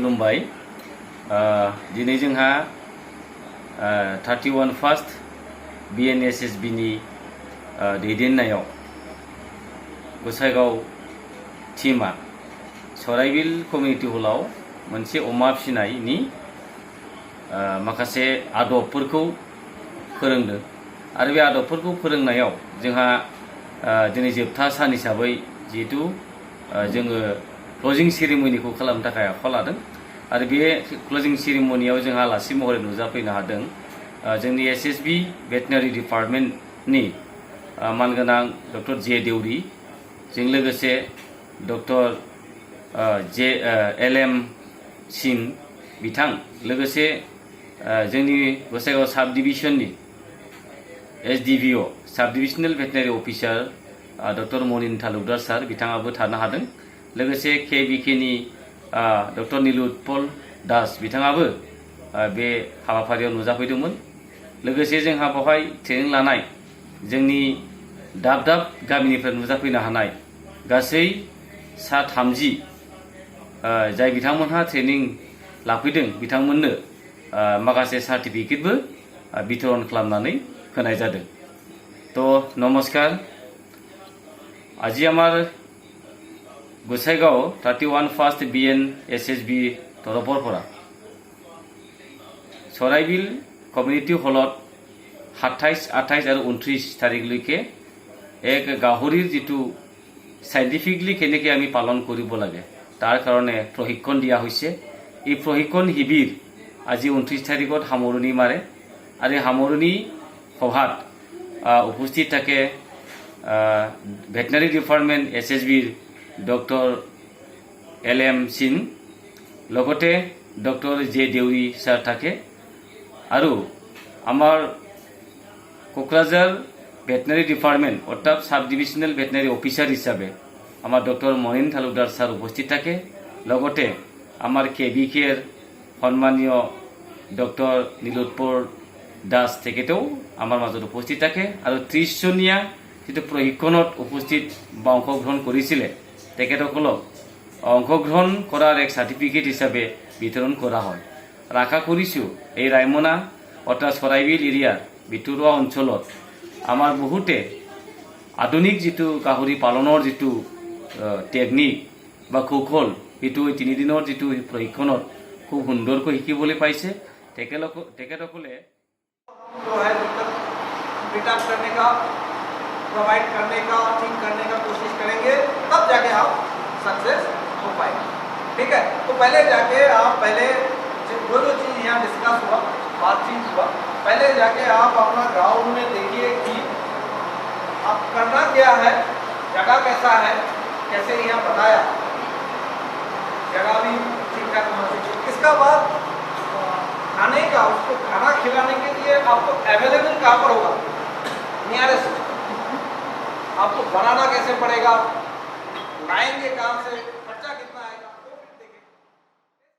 खुलुमबाय। दिनै जोंहा 31 फार्स्ट BNSSB नि दैदेननायाव गोसाइगाव टीमा सराइबिल कमिउनिटी हलाव मोनसे अमा फिसिनायनि माखासे आदबफोरखौ फोरोंदों आरो बे आदबफोरखौ फोरोंनायाव जोंहा दिनै जोबथा सान हिसाबै जिहेतु जोङो क्लोजिं सेरेमनिखौ खालामनो थाखाय आखायाव लादों आरो बे क्लोजिं सेरेमनियाव जोंहा आलासि महरै नुजाफैनो हादों जोंनि SSB भेटेनारि डिपार्टमेन्टनि मानगोनां डक्टर जे देउरी जों लोगोसे डक्टर LM सिं बिथां लोगोसे जोंनि गोसाइगाव साब डिभिजननि SDVO साब डिभिजनेल भेटेनारि अफिसार डक्टर मनिन तालुकदार सार बिथाङाबो थानो हादों लोगोसे KBK नि डक्टर नीलुत्पल दास बिथाङाबो बे हाबाफारियाव नुजाफैदोंमोन। लोगोसे जोंहा बेवहाय ट्रेनिं लानाय जोंनि दाब दाब गामिनिफ्राय नुजाफैनो हानाय गासै सा 30 जाय बिथांमोनहा ट्रेनिं लाफैदों बिथांमोननो माखासे सार्टिफिकेटबो बितरण खालामनानै होनाय जादों। तो नमस्कार, আজি আমার গোসাইগাঁও 31 ফার্স্ট BNSSB তৰফৰ পৰা সৰাইবিল কমিউনিটি হলত 27, 28 আৰু 29 তাৰিখলৈকে এক গাহৰিৰ যিটো সাইন্টিফিকলি কেনেকৈ আমি পালন কৰিব লাগে তাৰ কাৰণে প্ৰশিক্ষণ দিয়া হৈছে। এই প্ৰশিক্ষণ শিবিৰ আজি 29 তাৰিখত সামৰণি মাৰে আৰু এই সামৰণি সভাত উপস্থিত থাকে भेटनारि डिपार्टमेंट SSB डक्टर LM सिं लगते डक्टर जे देउरी सार थाके आरो आमार कक्राझार भेटनारि डिपार्टमेंट अर्थात साब डिविजनेल भेटनारि अफिसार हिसाबे आमार डक्टर मनिन तालुकदार सार उपस्थित थाके लगते आमार KBK सम्मानीय डक्टर नीलुत्पल दास तेखेतेও आमार মাজত उपस्थित थाके आरो 30 जनिया যিটো প্ৰশিক্ষণত উপস্থিত বা অংশগ্ৰহণ কৰিছিলে তেখেতসকলক অংশগ্ৰহণ কৰাৰ এক সাৰ্টিফিকেট হিচাপে বিতৰণ কৰা হয়। আশা কৰিছোঁ এই ৰায়মনা অৰ্থাৎ সৰাইবিল এৰিয়াৰ ভিতৰুৱা অঞ্চলত আমাৰ বহুতে আধুনিক যিটো গাহৰি পালনৰ যিটো টেকনিক বা কৌশল সেইটো 3 দিনৰ যিটো প্ৰশিক্ষণত খুব সুন্দৰকৈ শিকিবলৈ পাইছে। তেখেতসকলে प्रोवाइड करने का ठीक करने का कोशिश करेंगे, तब जाके आप सक्सेस हो पाएंगे। ठीक है, तो पहले जाके आप जो चीज़ यहाँ डिस्कस हुआ, बातचीत हुआ, पहले जाके आप अपना ग्राउंड में देखिए कि आप करना क्या है, जगह कैसा है, कैसे यहाँ बताया, जगह भी ठीक ठाक होना चाहिए। इसका बाद खाने का, उसको खाना खिलाने के लिए आपको अवेलेबल कहाँ पर होगा, नियरेस्ट आपको बनाना कैसे पड़ेगा, लाएंगे कहाँ से,